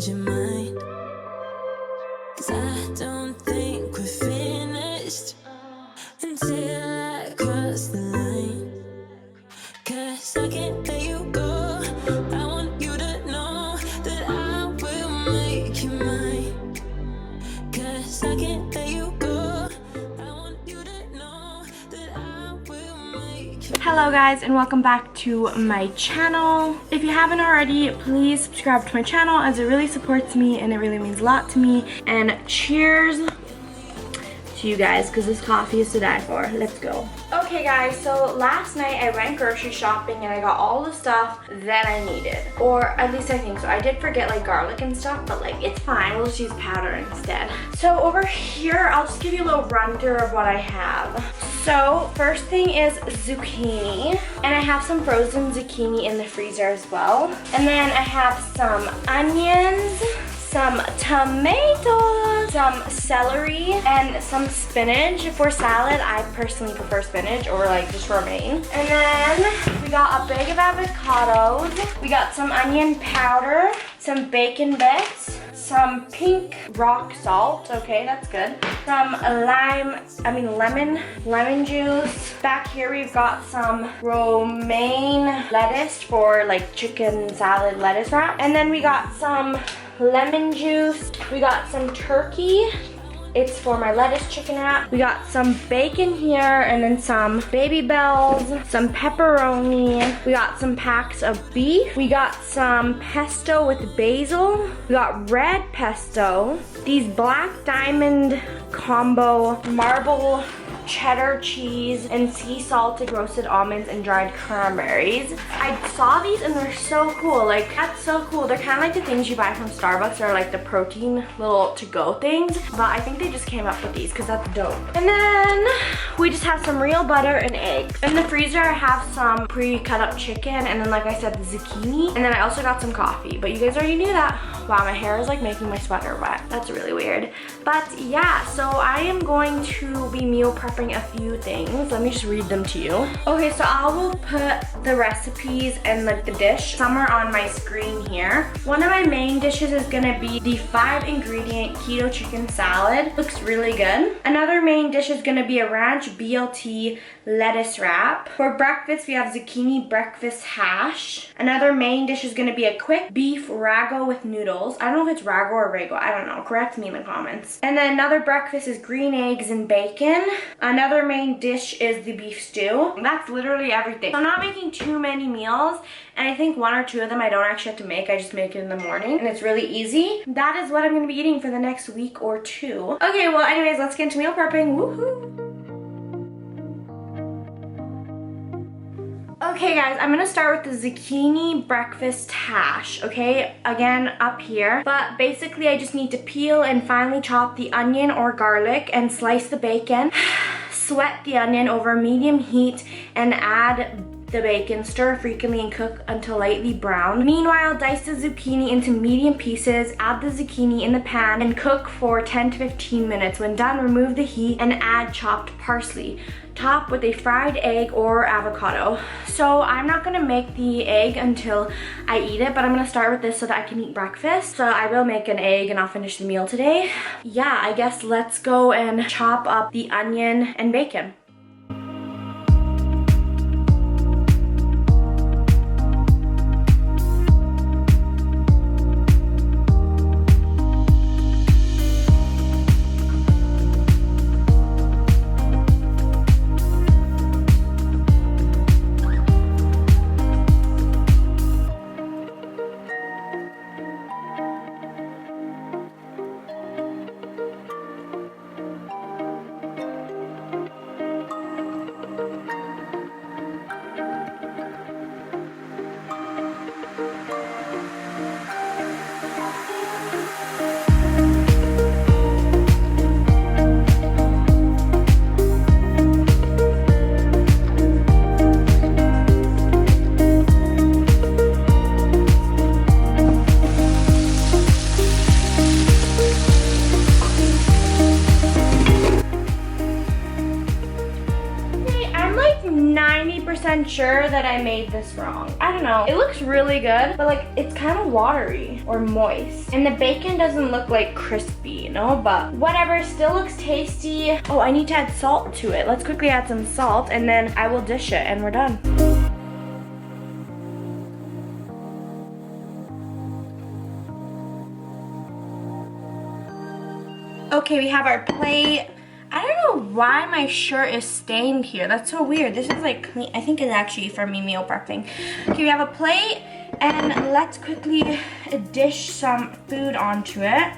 change your mind. 'Cause I don't think we're finished until I cross the line. 'Cause I can't let you go. I want you to know that I will make you mine. 'Cause I can't let you go. I want you to know that I will make you. Hello guys, and welcome back to my channel. If you haven't already, please subscribe to my channel as it really supports me and it really means a lot to me. And cheers to you guys, because this coffee is to die for. Let's go. Okay guys, so last night I went grocery shopping and I got all the stuff that I needed. Or at least I think so. I did forget like garlic and stuff, but like it's fine. We'll just use powder instead. So over here, I'll just give you a little run through of what I have. So first thing is zucchini. And I have some frozen zucchini in the freezer as well. And then I have some onions, some tomatoes, some celery, and some spinach. For salad, I personally prefer spinach or like just romaine. And then we got a bag of avocados. We got some onion powder, some bacon bits, some pink rock salt. Okay, that's good. Some lemon juice. Back here we've got some romaine lettuce for like chicken salad lettuce wrap. And then we got some lemon juice. We got some turkey. It's for my lettuce chicken wrap. We got some bacon here, and then some baby bells, some pepperoni. We got some packs of beef. We got some pesto with basil. We got red pesto. These black diamond combo marble cheddar cheese and sea salted roasted almonds and dried cranberries. I saw these and they're so cool. Like, that's so cool. They're kind of like the things you buy from Starbucks, or like the protein little to-go things, but I think they just came up with these because that's dope. And then we just have some real butter and eggs. In the freezer I have some pre-cut up chicken, and then like I said, the zucchini, and then I also got some coffee, but you guys already knew that. Wow, my hair is like making my sweater wet. That's really weird. But yeah, so I am going to be meal prepping a few things. Let me just read them to you. Okay, so I will put the recipes and like the dish somewhere on my screen here. One of my main dishes is gonna be the 5-ingredient keto chicken salad. Looks really good. Another main dish is gonna be a ranch BLT lettuce wrap. For breakfast, we have zucchini breakfast hash. Another main dish is gonna be a quick beef ragu with noodles. I don't know if it's ragu or ragu, I don't know. Correct me in the comments. And then another breakfast is green eggs and bacon. Another main dish is the beef stew. That's literally everything. So I'm not making too many meals, and I think 1 or 2 of them I don't actually have to make. I just make it in the morning, and it's really easy. That is what I'm gonna be eating for the next week or 2. Okay, well anyways, let's get into meal prepping. Woohoo! Okay guys, I'm gonna start with the zucchini breakfast hash, okay? Again, up here. But basically I just need to peel and finely chop the onion or garlic and slice the bacon. Sweat the onion over medium heat and add the bacon, stir frequently and cook until lightly brown. Meanwhile, dice the zucchini into medium pieces, add the zucchini in the pan and cook for 10 to 15 minutes. When done, remove the heat and add chopped parsley. Top with a fried egg or avocado. So I'm not gonna make the egg until I eat it, but I'm gonna start with this so that I can eat breakfast. So I will make an egg and I'll finish the meal today. Yeah, I guess let's go and chop up the onion and bacon. 100% sure that I made this wrong. I don't know. It looks really good, but like it's kind of watery or moist. And the bacon doesn't look like crispy, you know, but whatever, still looks tasty. Oh, I need to add salt to it. Let's quickly add some salt and then I will dish it and we're done. Okay, we have our plate. I don't know why my shirt is stained here. That's so weird. This is like clean. I think it's actually for me meal prepping. Okay, we have a plate and let's quickly dish some food onto it.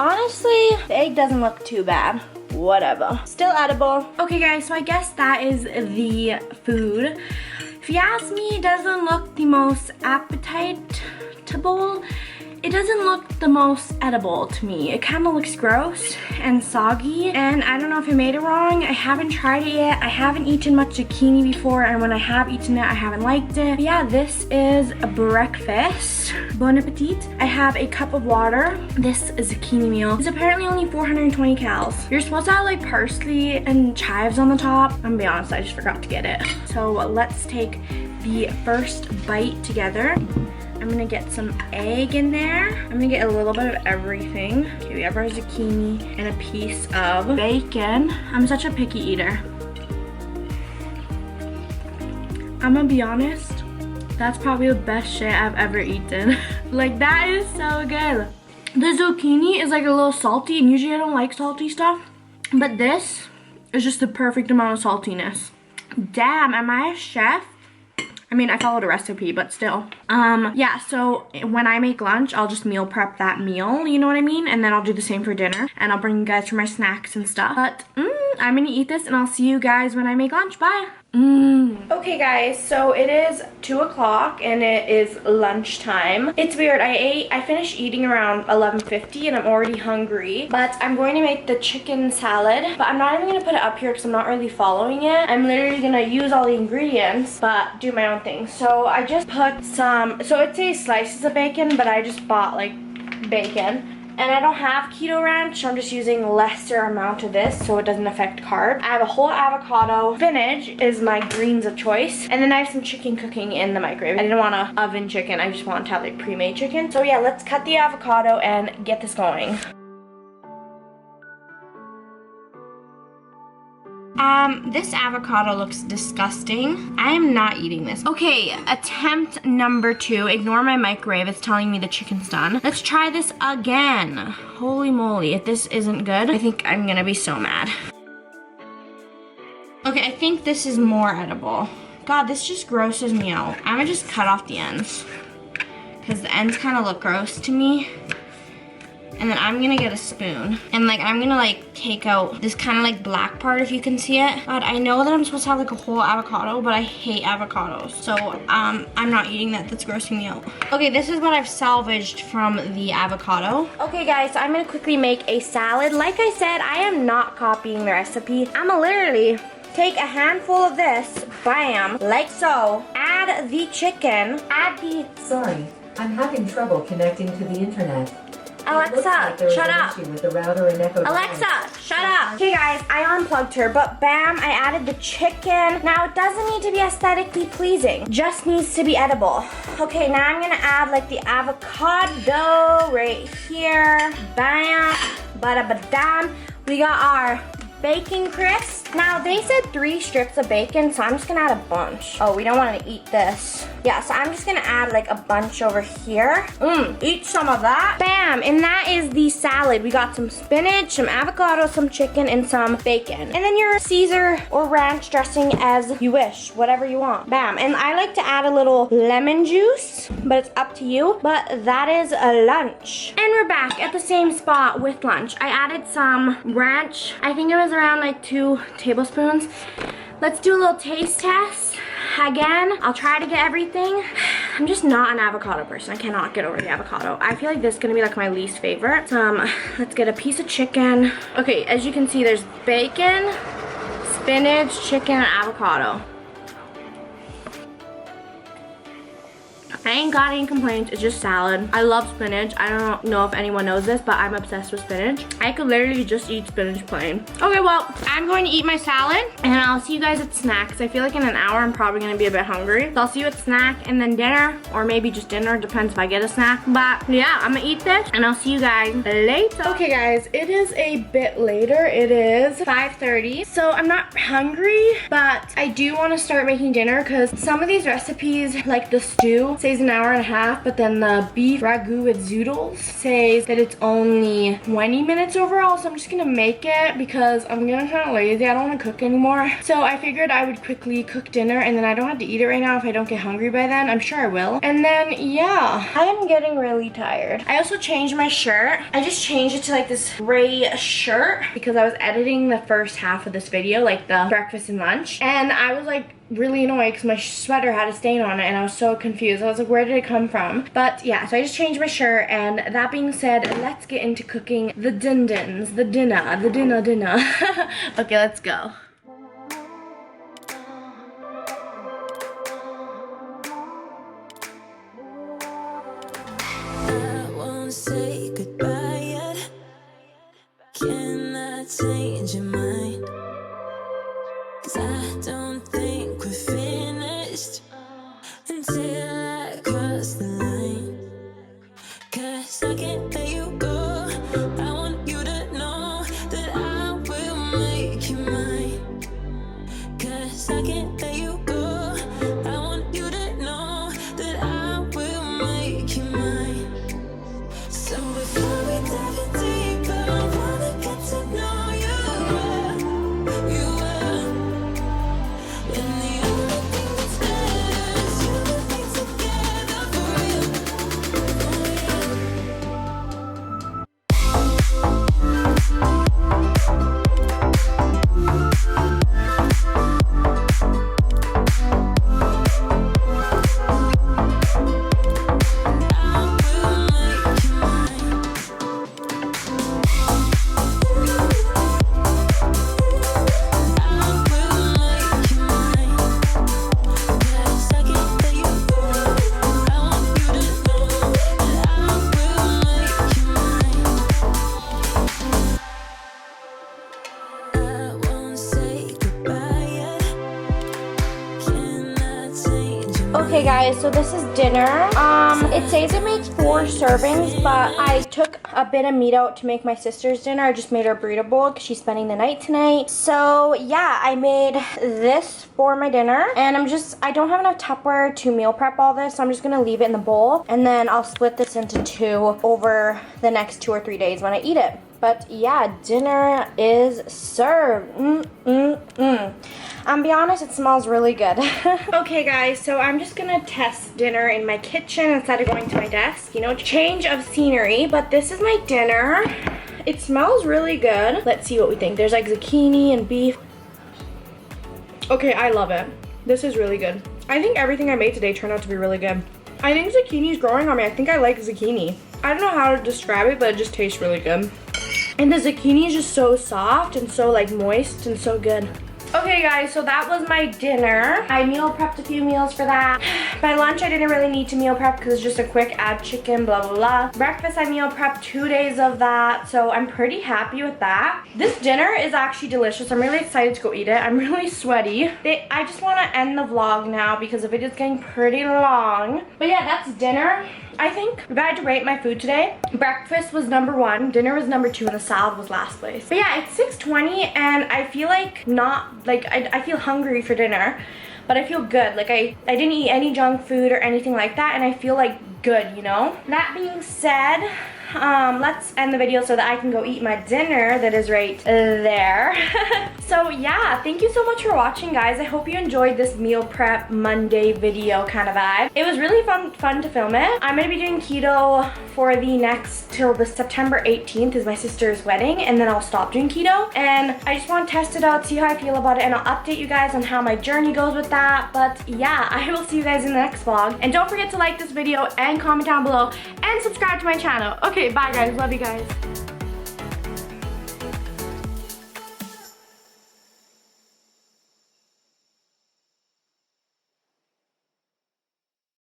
Honestly, the egg doesn't look too bad. Whatever. Still edible. Okay guys, so I guess that is the food. If you ask me, it doesn't look the most appetitable. It doesn't look the most edible to me. It kind of looks gross and soggy, and I don't know if I made it wrong. I haven't tried it yet. I haven't eaten much zucchini before, and when I have eaten it, I haven't liked it. But yeah, this is a breakfast. Bon appetit. I have a cup of water. This zucchini meal is apparently only 420 calories. You're supposed to have like parsley and chives on the top. I'm gonna be honest, I just forgot to get it. So let's take the first bite together. I'm gonna get some egg in there. I'm gonna get a little bit of everything. Okay, we have our zucchini and a piece of bacon. I'm such a picky eater. I'm gonna be honest, that's probably the best shit I've ever eaten. Like, that is so good. The zucchini is like a little salty, and usually I don't like salty stuff, but this is just the perfect amount of saltiness. Damn, am I a chef? I mean, I followed a recipe, but still. Yeah, so when I make lunch, I'll just meal prep that meal, you know what I mean? And then I'll do the same for dinner, and I'll bring you guys for my snacks and stuff. But I'm gonna eat this, and I'll see you guys when I make lunch. Bye. Okay guys, so it is 2 o'clock and it is lunchtime. It's weird, I finished eating around 11:50 and I'm already hungry, but I'm going to make the chicken salad, but I'm not even going to put it up here because I'm not really following it. I'm literally going to use all the ingredients but do my own thing. So I just put some, so it says slices of bacon, but I just bought like bacon. And I don't have keto ranch, so I'm just using lesser amount of this so it doesn't affect carbs. I have a whole avocado. Spinach is my greens of choice. And then I have some chicken cooking in the microwave. I didn't want to oven chicken, I just wanted to have like pre-made chicken. So yeah, let's cut the avocado and get this going. This avocado looks disgusting. I am not eating this. Okay, attempt number 2. Ignore my microwave, it's telling me the chicken's done. Let's try this again. Holy moly, if this isn't good, I think I'm gonna be so mad. Okay, I think this is more edible. God, this just grosses me out. I'm gonna just cut off the ends, because the ends kind of look gross to me. And then I'm gonna get a spoon. And like, I'm gonna like take out this kind of like black part if you can see it. But I know that I'm supposed to have like a whole avocado, but I hate avocados. So I'm not eating that, that's grossing me out. Okay, this is what I've salvaged from the avocado. Okay guys, so I'm gonna quickly make a salad. Like I said, I am not copying the recipe. I'm gonna literally take a handful of this, bam, like so. Add the chicken, add the... Sorry, I'm having trouble connecting to the internet. Alexa, shut up. Alexa, shut up. Okay guys, I unplugged her, but bam, I added the chicken. Now it doesn't need to be aesthetically pleasing, just needs to be edible. Okay, now I'm gonna add like the avocado right here. Bam, bada-ba-dam. We got our bacon crisp. Now they said 3 strips of bacon, so I'm just gonna add a bunch. Oh, we don't wanna eat this. Yeah, so I'm just gonna add like a bunch over here. Eat some of that. Bam, and that is the salad. We got some spinach, some avocado, some chicken, and some bacon. And then your Caesar or ranch dressing as you wish, whatever you want. Bam, and I like to add a little lemon juice, but it's up to you. But that is a lunch. And we're back at the same spot with lunch. I added some ranch. I think it was around like 2 tablespoons. Let's do a little taste test. Again, I'll try to get everything. I'm just not an avocado person. I cannot get over the avocado. I feel like this is gonna be like my least favorite. Let's get a piece of chicken. Okay, as you can see, there's bacon, spinach, chicken, and avocado. I ain't got any complaints. It's just salad. I love spinach. I don't know if anyone knows this, but I'm obsessed with spinach. I could literally just eat spinach plain. Okay, well, I'm going to eat my salad and I'll see you guys at snacks. I feel like in an hour I'm probably gonna be a bit hungry. So I'll see you at snack and then dinner, or maybe just dinner, depends if I get a snack. But yeah, I'm gonna eat this and I'll see you guys later. Okay guys, it is a bit later. It is 5:30. So I'm not hungry, but I do want to start making dinner because some of these recipes, like the stew, says an hour and a half, but then the beef ragu with zoodles says that it's only 20 minutes overall. So I'm just gonna make it because I'm getting kind of lazy. I don't want to cook anymore. So I figured I would quickly cook dinner and then I don't have to eat it right now if I don't get hungry by then. I'm sure I will. And then yeah, I am getting really tired. I also changed my shirt. I just changed it to like this gray shirt because I was editing the first half of this video, like the breakfast and lunch, and I was like really annoyed because my sweater had a stain on it and I was so confused. I was like, where did it come from? But yeah, so I just changed my shirt, and that being said, let's get into cooking the din-dins, the dinner. Okay, let's go. I won't say goodbye yet. Can I change your mind? 'Cause I don't think we're finished until I cross the line. 'Cause I can't let you go. I want you to know that I will make you mine. 'Cause I can't let you go. I want you to know that I will make you mine. So before we dive in deeper, I wanna get to know you well. You well. And the only thing that's better is you and me together for real. Okay guys, so this is dinner. It says it makes 4 servings, but I took a bit of meat out to make my sister's dinner. I just made her a burrito bowl because she's spending the night tonight. So yeah, I made this for my dinner, and I don't have enough Tupperware to meal prep all this, so I'm just gonna leave it in the bowl, and then I'll split this into 2 over the next 2 or 3 days when I eat it. But yeah, dinner is served. Be honest, it smells really good. Okay guys, so I'm just gonna test dinner in my kitchen instead of going to my desk. You know, change of scenery, but this is my dinner. It smells really good. Let's see what we think. There's like zucchini and beef. Okay, I love it. This is really good. I think everything I made today turned out to be really good. I think zucchini is growing on me. I think I like zucchini. I don't know how to describe it, but it just tastes really good. And the zucchini is just so soft and so like moist and so good. Okay guys, so that was my dinner. I meal prepped a few meals for that. My lunch I didn't really need to meal prep because it's just a quick add chicken, blah blah blah. Breakfast I meal prepped 2 days of that, so I'm pretty happy with that. This dinner is actually delicious. I'm really excited to go eat it. I'm really sweaty. I just want to end the vlog now because the video's getting pretty long. But yeah, that's dinner. I think if I had to rate my food today, breakfast was number 1, dinner was number 2, and the salad was last place. But yeah, it's 6:20 and I feel like I feel hungry for dinner, but I feel good. Like I didn't eat any junk food or anything like that, and I feel like good, you know? That being said, let's end the video so that I can go eat my dinner that is right there. So yeah, thank you so much for watching guys. I hope you enjoyed this meal prep Monday video kind of vibe. It was really fun to film it. I'm gonna be doing keto for the next till the September 18th is my sister's wedding, and then I'll stop doing keto, and I just want to test it out, see how I feel about it, and I'll update you guys on how my journey goes with that. But yeah, I will see you guys in the next vlog, and don't forget to like this video and comment down below and subscribe to my channel. Okay, bye guys, love you guys.